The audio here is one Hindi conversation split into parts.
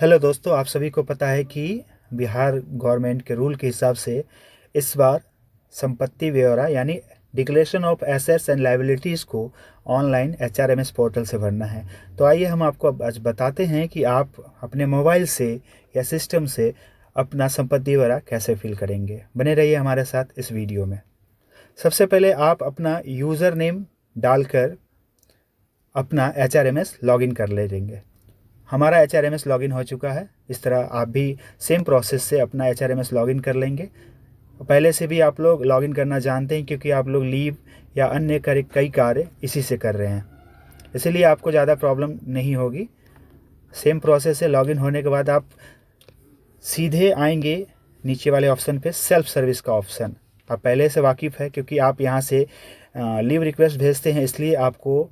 हेलो दोस्तों, आप सभी को पता है कि बिहार गवर्नमेंट के रूल के हिसाब से इस बार संपत्ति ब्यौरा यानी declaration of assets and liabilities को ऑनलाइन एचआरएमएस पोर्टल से भरना है। तो आइए हम आपको अब आज बताते हैं कि आप अपने मोबाइल से या सिस्टम से अपना संपत्ति ब्यौरा कैसे फिल करेंगे। बने रहिए हमारे साथ इस वीडियो में। सबसे पहले आप अपना यूज़र नेम डालकर अपना एचआरएमएस लॉगिन कर लेंगे। हमारा एचआरएमएस लॉगिन हो चुका है। इस तरह आप भी सेम प्रोसेस से अपना एचआरएमएस लॉगिन कर लेंगे। पहले से भी आप लोग लॉगिन करना जानते हैं क्योंकि आप लोग लीव या अन्य कई कार्य इसी से कर रहे हैं, इसलिए आपको ज़्यादा प्रॉब्लम नहीं होगी। सेम प्रोसेस से लॉगिन होने के बाद आप सीधे आएंगे नीचे वाले ऑप्शन पे, सेल्फ सर्विस का ऑप्शन। आप पहले से वाकिफ़ है क्योंकि आप यहाँ से लीव रिक्वेस्ट भेजते हैं, इसलिए आपको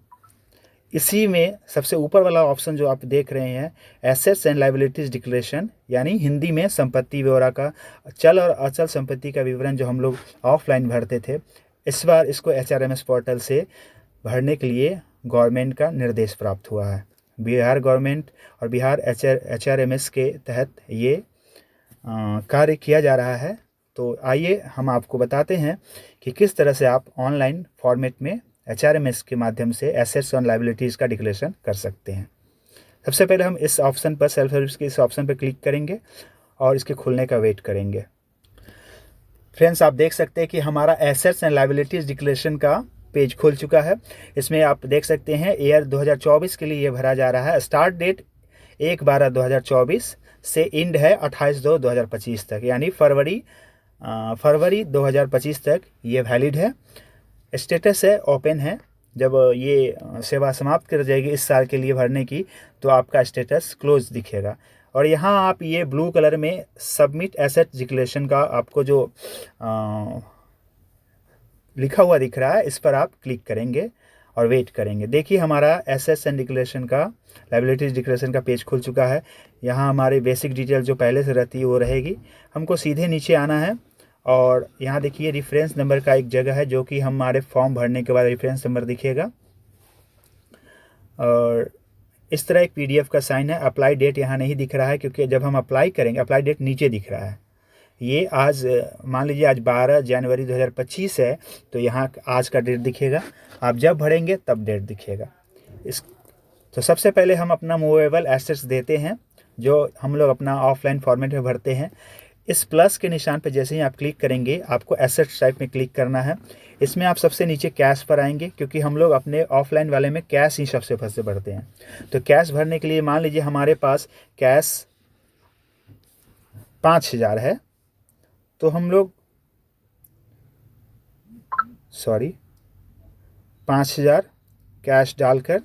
इसी में सबसे ऊपर वाला ऑप्शन जो आप देख रहे हैं, एसेट्स एंड लायबिलिटीज डिक्लेरेशन, यानी हिंदी में संपत्ति ब्यौरा का चल और अचल संपत्ति का विवरण जो हम लोग ऑफलाइन भरते थे, इस बार इसको एचआरएमएस पोर्टल से भरने के लिए गवर्नमेंट का निर्देश प्राप्त हुआ है। बिहार गवर्नमेंट और बिहार एचआरएमएस के तहत ये कार्य किया जा रहा है। तो आइए हम आपको बताते हैं कि किस तरह से आप ऑनलाइन फॉर्मेट में एचआरएमएस के माध्यम से एसेट्स और लायबिलिटीज़ का डिक्लेरेशन कर सकते हैं। सबसे पहले हम इस ऑप्शन पर, सेल्फ सर्विस के इस ऑप्शन पर क्लिक करेंगे और इसके खुलने का वेट करेंगे। फ्रेंड्स, आप देख सकते हैं कि हमारा एसेट्स एंड लायबिलिटीज़ डिक्लेरेशन का पेज खुल चुका है। इसमें आप देख सकते हैं ईयर 2024 के लिए ये भरा जा रहा है। स्टार्ट डेट 1/12/2024 से एंड है 28/2/2025 तक, यानी फरवरी 2025 तक ये वैलिड है। स्टेटस है ओपन है। जब ये सेवा समाप्त कर जाएगी इस साल के लिए भरने की, तो आपका स्टेटस क्लोज दिखेगा। और यहाँ आप ये ब्लू कलर में सबमिट एसेट डिक्लेरेशन का आपको जो लिखा हुआ दिख रहा है, इस पर आप क्लिक करेंगे और वेट करेंगे। देखिए हमारा एसेट्स एंड डिक्लेरेशन का, लायबिलिटीज डिक्लेरेशन का पेज खुल चुका है। यहाँ हमारी बेसिक डिटेल जो पहले से रहती है वो रहेगी। हमको सीधे नीचे आना है और यहाँ देखिए रेफरेंस नंबर का एक जगह है जो कि हमारे फॉर्म भरने के बाद रेफरेंस नंबर दिखेगा। और इस तरह एक पीडीएफ का साइन है। अप्लाई डेट यहाँ नहीं दिख रहा है क्योंकि जब हम अप्लाई करेंगे, अप्लाई डेट नीचे दिख रहा है। ये आज मान लीजिए आज 12 जनवरी 2025 है, तो यहाँ आज का डेट दिखेगा। आप जब भरेंगे तब डेट दिखेगा। तो सबसे पहले हम अपना मूवेबल एसेट्स देते हैं जो हम लोग अपना ऑफलाइन फॉर्मेट में भरते हैं। इस प्लस के निशान पर जैसे ही आप क्लिक करेंगे, आपको एसेट्स टाइप में क्लिक करना है। इसमें आप सबसे नीचे कैश पर आएंगे क्योंकि हम लोग अपने ऑफलाइन वाले में कैश ही सबसे फर्स्ट भरते हैं। तो कैश भरने के लिए मान लीजिए हमारे पास कैश 5,000 है, तो हम लोग 5,000 कैश डालकर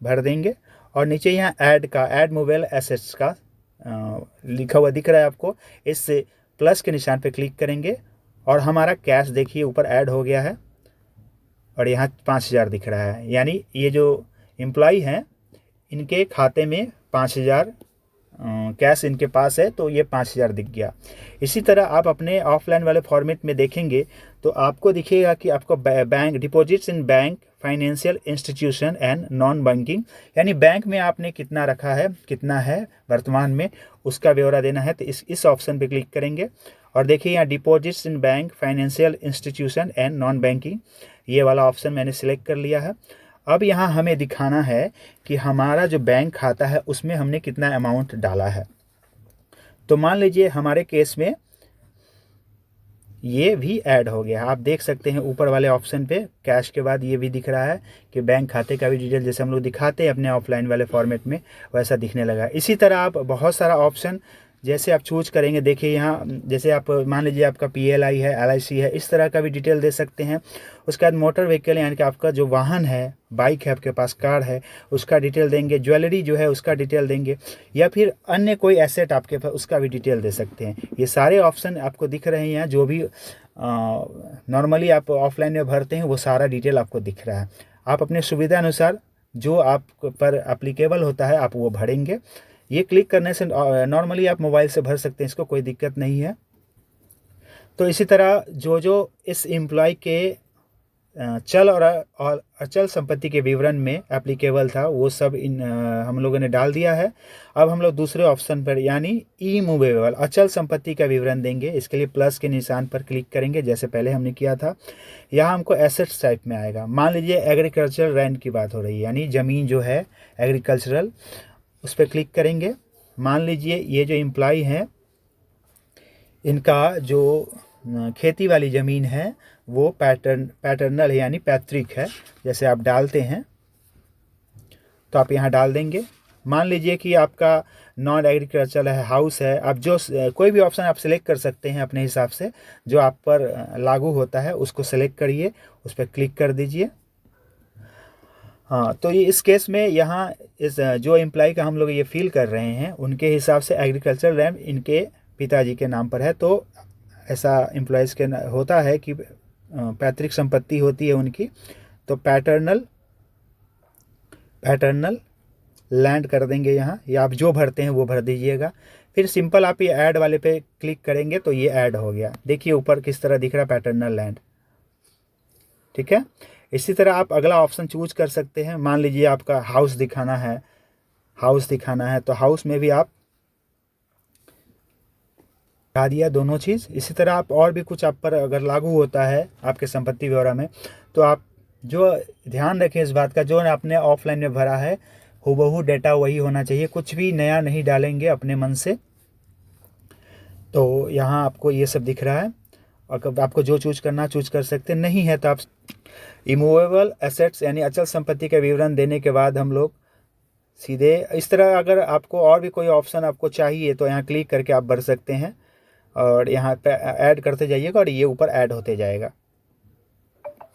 भर देंगे। और नीचे यहाँ ऐड मूवेबल एसेट्स का लिखा हुआ दिख रहा है आपको। इस प्लस के निशान पे क्लिक करेंगे और हमारा कैश देखिए ऊपर ऐड हो गया है और यहाँ 5,000 दिख रहा है, यानी ये जो एम्प्लॉय हैं इनके खाते में 5,000 कैश इनके पास है, तो ये 5,000 दिख गया। इसी तरह आप अपने ऑफलाइन वाले फॉर्मेट में देखेंगे तो आपको दिखेगा कि आपको bank deposits in bank, financial institution and non banking, यानी बैंक में आपने कितना रखा है, कितना है वर्तमान में, उसका ब्यौरा देना है। तो इस ऑप्शन पे क्लिक करेंगे और देखिए यहाँ deposits in bank, financial institution and non banking, ये वाला ऑप्शन मैंने सिलेक्ट कर लिया है। अब यहाँ हमें दिखाना है कि हमारा जो बैंक खाता है उसमें हमने कितना अमाउंट डाला है। तो मान लीजिए हमारे केस में ये भी ऐड हो गया। आप देख सकते हैं ऊपर वाले ऑप्शन पे कैश के बाद ये भी दिख रहा है कि बैंक खाते का भी डिटेल जैसे हम लोग दिखाते हैं अपने ऑफलाइन वाले फॉर्मेट में, वैसा दिखने लगा। इसी तरह आप बहुत सारा ऑप्शन जैसे आप चूज करेंगे, देखिए यहाँ जैसे आप मान लीजिए आपका पीएलआई है, एलआईसी है, इस तरह का भी डिटेल दे सकते हैं। उसके बाद मोटर व्हीकल यानी कि आपका जो वाहन है, बाइक है आपके पास, कार है, उसका डिटेल देंगे। ज्वेलरी जो है उसका डिटेल देंगे, या फिर अन्य कोई एसेट आपके पास उसका भी डिटेल दे सकते हैं। ये सारे ऑप्शन आपको दिख रहे हैं। जो भी नॉर्मली आप ऑफलाइन में भरते हैं वो सारा डिटेल आपको दिख रहा है। आप अपने सुविधा अनुसार जो आप पर एप्लीकेबल होता है आप वो भरेंगे। ये क्लिक करने से नॉर्मली आप मोबाइल से भर सकते हैं, इसको कोई दिक्कत नहीं है। तो इसी तरह जो इस एम्प्लॉय के चल और अचल संपत्ति के विवरण में एप्लीकेबल था वो सब हम लोगों ने डाल दिया है। अब हम लोग दूसरे ऑप्शन पर यानी ई मूवेबल अचल संपत्ति का विवरण देंगे। इसके लिए प्लस के निशान पर क्लिक करेंगे जैसे पहले हमने किया था। यहाँ हमको एसेट्स टाइप में आएगा। मान लीजिए एग्रीकल्चरल लैंड की बात हो रही है यानी ज़मीन जो है एग्रीकल्चरल, उस पर क्लिक करेंगे। मान लीजिए ये जो एम्प्लॉय हैं इनका जो खेती वाली ज़मीन है वो पैटर्नल है यानी पैतृक है। जैसे आप डालते हैं तो आप यहाँ डाल देंगे। मान लीजिए कि आपका नॉन एग्रीकल्चरल है, हाउस है, आप जो कोई भी ऑप्शन आप सेलेक्ट कर सकते हैं अपने हिसाब से जो आप पर लागू होता है उसको सेलेक्ट करिए, उस पर क्लिक कर दीजिए। हाँ, तो ये इस केस में यहाँ इस जो एम्प्लॉय का हम लोग ये फील कर रहे हैं उनके हिसाब से एग्रीकल्चरल लैंड इनके पिताजी के नाम पर है। तो ऐसा एम्प्लॉयज़ के होता है कि पैतृक संपत्ति होती है उनकी, तो पैटर्नल लैंड कर देंगे यहाँ, या आप जो भरते हैं वो भर दीजिएगा। फिर सिंपल आप ये ऐड वाले पे क्लिक करेंगे तो ये ऐड हो गया। देखिए ऊपर किस तरह दिख रहा है पैटर्नल लैंड। ठीक है, इसी तरह आप अगला ऑप्शन चूज कर सकते हैं। मान लीजिए आपका हाउस दिखाना है तो हाउस में भी आप हटा दिया दोनों चीज़। इसी तरह आप और भी कुछ आप पर अगर लागू होता है आपके संपत्ति ब्यौरा में तो आप जो ध्यान रखें इस बात का, जो आपने ऑफलाइन में भरा है हूबहू डेटा वही होना चाहिए, कुछ भी नया नहीं डालेंगे अपने मन से। तो यहाँ आपको ये सब दिख रहा है और आपको जो चूज करना चूज कर सकते हैं। नहीं है तो आप इमूवेबल एसेट्स यानी अचल संपत्ति का विवरण देने के बाद हम लोग सीधे इस तरह, अगर आपको और भी कोई ऑप्शन आपको चाहिए तो यहाँ क्लिक करके आप भर सकते हैं और यहाँ पे ऐड करते जाइएगा और ये ऊपर ऐड होते जाएगा।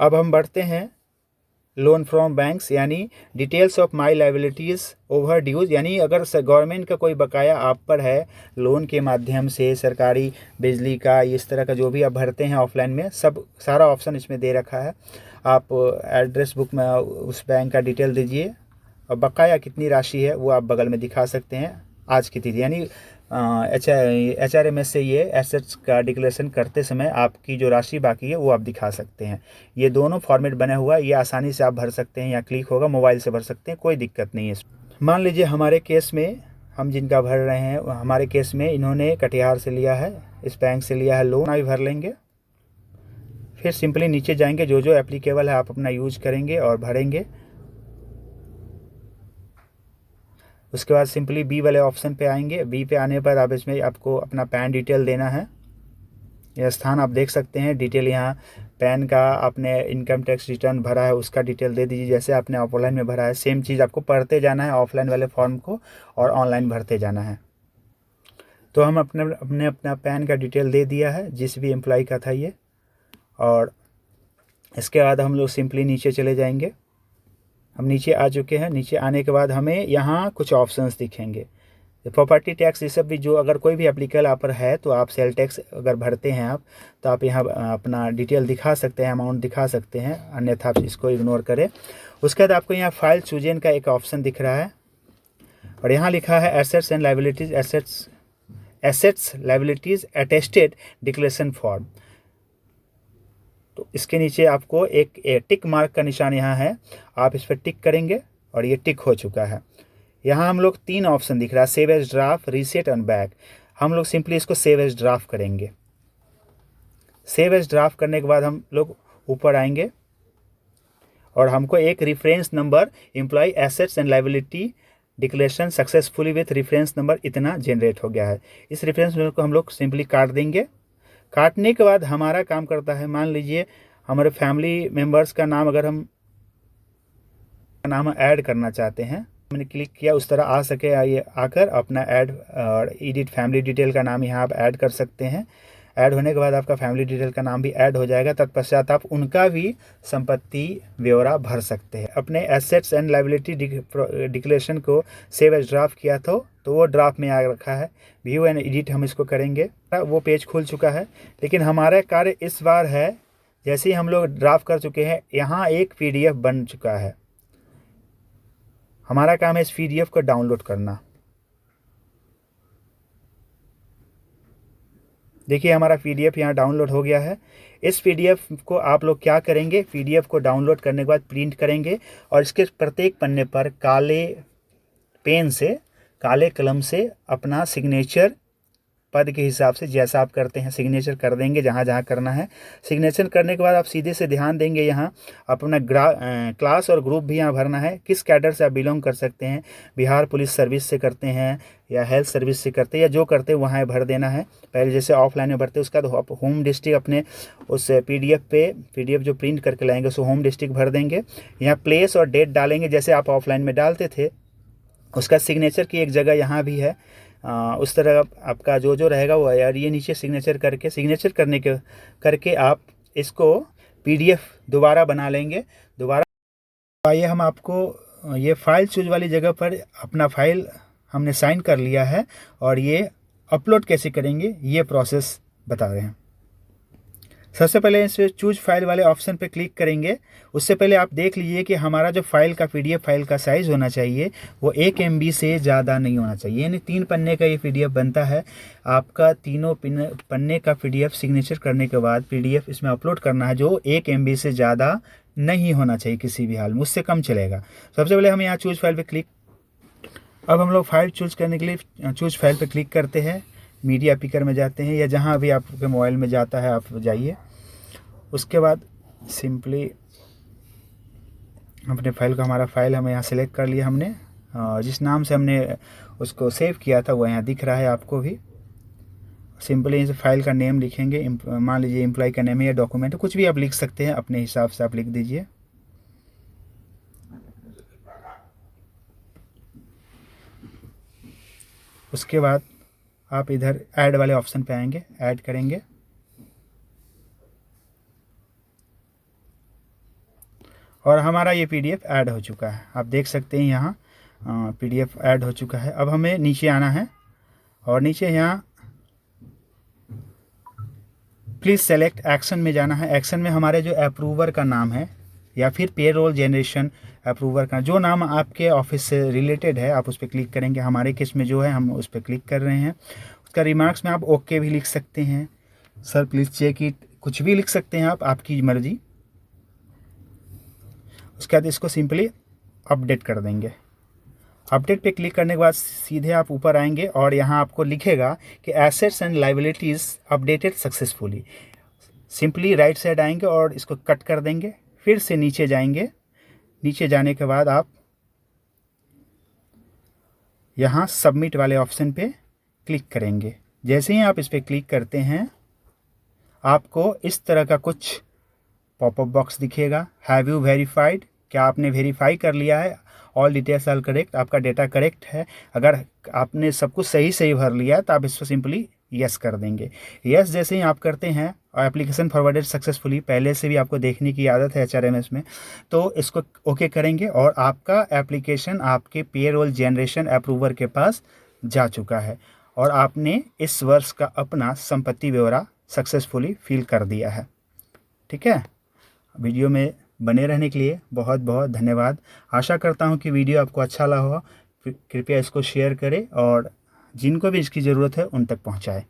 अब हम बढ़ते हैं लोन फ्रॉम बैंक्स यानी details of my liabilities over dues, यानी अगर गवर्नमेंट का कोई बकाया आप पर है लोन के माध्यम से, सरकारी बिजली का, इस तरह का जो भी आप भरते हैं ऑफलाइन में, सब सारा ऑप्शन इसमें दे रखा है। आप एड्रेस बुक में उस बैंक का डिटेल दीजिए और बकाया कितनी राशि है वो आप बगल में दिखा सकते हैं आज की तिथि, यानी HRMS से ये एसेट्स का डिक्लेरेशन करते समय आपकी जो राशि बाकी है वो आप दिखा सकते हैं। ये दोनों फॉर्मेट बना हुआ है, ये आसानी से आप भर सकते हैं, या क्लिक होगा मोबाइल से भर सकते हैं, कोई दिक्कत नहीं है। मान लीजिए हमारे केस में हम जिनका भर रहे हैं, हमारे केस में इन्होंने कटिहार से लिया है, इस बैंक से लिया है लोन, भी भर लेंगे। फिर सिंपली नीचे जाएंगे, जो जो एप्लीकेबल है आप अपना यूज करेंगे और भरेंगे। उसके बाद सिंपली बी वाले ऑप्शन पे आएंगे। बी पे आने पर आप इसमें आपको अपना पैन डिटेल देना है। यह स्थान आप देख सकते हैं डिटेल, यहाँ पैन का आपने इनकम टैक्स रिटर्न भरा है उसका डिटेल दे दीजिए, जैसे आपने ऑफलाइन में भरा है सेम चीज़ आपको पढ़ते जाना है ऑफलाइन वाले फॉर्म को और ऑनलाइन भरते जाना है। तो हम अपना पैन का डिटेल दे दिया है जिस भी एम्प्लॉय का था ये, और इसके बाद हम लोग सिंपली नीचे चले जाएंगे। हम नीचे आ चुके हैं। नीचे आने के बाद हमें यहाँ कुछ ऑप्शंस दिखेंगे, प्रॉपर्टी टैक्स, ये सब भी जो अगर कोई भी एप्लीकेबल आप पर है तो आप सेल टैक्स अगर भरते हैं आप तो आप यहाँ अपना डिटेल दिखा सकते हैं, अमाउंट दिखा सकते हैं, अन्यथा आप इसको इग्नोर करें। उसके बाद आपको यहाँ फाइल चूजन का एक ऑप्शन दिख रहा है और यहाँ लिखा है assets and liabilities, assets liabilities attested declaration form. तो इसके नीचे आपको एक टिक मार्क का निशान यहाँ है, आप इस पर टिक करेंगे और ये टिक हो चुका है। यहाँ हम लोग 3 ऑप्शन दिख रहा है, save as draft, reset and back. हम लोग सिंपली इसको सेव एज ड्राफ्ट करेंगे। सेव एज ड्राफ्ट करने के बाद हम लोग ऊपर आएंगे और हमको एक reference number employ assets and liability declaration successfully with reference number इतना जनरेट हो गया है। इस रेफरेंस नंबर को हम लोग सिंपली काट देंगे। काटने के बाद हमारा काम करता है, मान लीजिए हमारे फैमिली मेम्बर्स का नाम अगर हम नाम ऐड करना चाहते हैं, मैंने क्लिक किया उस तरह आ सके, ये आकर अपना ऐड और एडिट फैमिली डिटेल का नाम यहाँ आप ऐड कर सकते हैं। ऐड होने के बाद आपका फैमिली डिटेल का नाम भी ऐड हो जाएगा। तत्पश्चात आप उनका भी संपत्ति ब्यौरा भर सकते हैं। अपने एसेट्स एंड लाइबिलिटी डिक्लेरेशन को सेव एज ड्राफ्ट किया तो वो ड्राफ्ट में आ रखा है। व्यू एंड एडिट हम इसको करेंगे, वो पेज खुल चुका है। लेकिन हमारा कार्य इस बार है, जैसे ही हम लोग ड्राफ्ट कर चुके हैं यहाँ एक PDF बन चुका है। हमारा काम है इस PDF को डाउनलोड करना। देखिए हमारा पीडीएफ यहाँ डाउनलोड हो गया है। इस पीडीएफ को आप लोग क्या करेंगे, पीडीएफ को डाउनलोड करने के बाद प्रिंट करेंगे और इसके प्रत्येक पन्ने पर काले पेन से, काले कलम से अपना सिग्नेचर पद के हिसाब से जैसा आप करते हैं सिग्नेचर कर देंगे जहाँ जहाँ करना है। सिग्नेचर करने के बाद आप सीधे से ध्यान देंगे यहाँ अपना क्लास और ग्रुप भी यहाँ भरना है। किस कैडर से आप बिलोंग कर सकते हैं, बिहार पुलिस सर्विस से करते हैं या हेल्थ सर्विस से करते हैं या जो करते हैं वहाँ भर देना है। पहले जैसे ऑफलाइन में भरते हैं, उसका तो आप होम डिस्ट्रिक्ट अपने उस पीडीएफ जो प्रिंट करके लाएंगे उस होम डिस्ट्रिक्ट भर देंगे। यहाँ प्लेस और डेट डालेंगे जैसे आप ऑफलाइन में डालते थे। उसका सिग्नेचर की एक जगह यहाँ भी है, उस तरह आपका जो जो रहेगा वो यार ये नीचे सिग्नेचर करके आप इसको पीडीएफ दोबारा बना लेंगे। दोबारा आइए हम आपको ये फाइल चूज वाली जगह पर अपना फाइल हमने साइन कर लिया है और ये अपलोड कैसे करेंगे ये प्रोसेस बता रहे हैं। सबसे पहले इस चूज फाइल वाले ऑप्शन पे क्लिक करेंगे। उससे पहले आप देख लीजिए कि हमारा जो फाइल का पीडीएफ फाइल का साइज़ होना चाहिए वो 1 MB से ज़्यादा नहीं होना चाहिए। यानी 3 पन्ने का ये पीडीएफ बनता है। आपका तीनों पन्ने का पीडीएफ सिग्नेचर करने के बाद पीडीएफ इसमें अपलोड करना है जो 1 MB से ज़्यादा नहीं होना चाहिए किसी भी हाल में, उससे कम चलेगा। सबसे पहले हम यहाँ चूज फाइल पर अब हम लोग फाइल चूज करने के लिए चूज फाइल पर क्लिक करते हैं, मीडिया पिकर में जाते हैं या जहाँ भी आपके मोबाइल में जाता है आप जाइए। उसके बाद सिंपली अपने फाइल का, हमारा फाइल हमें यहाँ सेलेक्ट कर लिया हमने, जिस नाम से हमने उसको सेव किया था वो यहाँ दिख रहा है आपको भी। सिंपली इस फाइल का नेम लिखेंगे, मान लीजिए एम्प्लॉय का नेम है या डॉक्यूमेंट, कुछ भी आप लिख सकते हैं अपने हिसाब से आप लिख दीजिए। उसके बाद आप इधर ऐड वाले ऑप्शन पे आएंगे, ऐड करेंगे और हमारा ये पीडीएफ ऐड हो चुका है। आप देख सकते हैं यहाँ पीडीएफ ऐड हो चुका है। अब हमें नीचे आना है और नीचे यहाँ प्लीज़ सेलेक्ट एक्शन में जाना है। एक्शन में हमारे जो अप्रूवर का नाम है या फिर पेरोल जनरेशन अप्रूवर का जो नाम आपके ऑफिस से रिलेटेड है आप उस पर क्लिक करेंगे। हमारे केस में जो है हम उस पर क्लिक कर रहे हैं। उसका रिमार्क्स में आप ओके भी लिख सकते हैं, सर प्लीज़ चेक इट, कुछ भी लिख सकते हैं आप, आपकी मर्ज़ी। उसके बाद इसको सिंपली अपडेट कर देंगे। अपडेट पे क्लिक करने के बाद सीधे आप ऊपर आएंगे और यहाँ आपको लिखेगा कि assets and liabilities updated successfully. Simply write side आएंगे और इसको कट कर देंगे, फिर से नीचे जाएंगे। नीचे जाने के बाद आप यहाँ सबमिट वाले ऑप्शन पे क्लिक करेंगे। जैसे ही आप इस पर क्लिक करते हैं आपको इस तरह का कुछ पॉपअप बॉक्स दिखेगा, हैव यू वेरीफाइड, क्या आपने वेरीफाई कर लिया है, ऑल डिटेल्स आर करेक्ट, आपका डेटा करेक्ट है। अगर आपने सब कुछ सही भर लिया है तो आप इसको सिंपली यस कर देंगे। यस जैसे ही आप करते हैं और एप्लीकेशन फॉरवर्डेड सक्सेसफुली, पहले से भी आपको देखने की आदत है एचआरएमएस में, तो इसको ओके करेंगे और आपका एप्लीकेशन आपके पेरोल जनरेशन अप्रूवर के पास जा चुका है और आपने इस वर्ष का अपना संपत्ति ब्यौरा सक्सेसफुली फिल कर दिया है। ठीक है, वीडियो में बने रहने के लिए बहुत बहुत धन्यवाद। आशा करता हूँ कि वीडियो आपको अच्छा लगा हो। कृपया इसको शेयर करें और जिनको भी इसकी ज़रूरत है उन तक पहुँचाएं।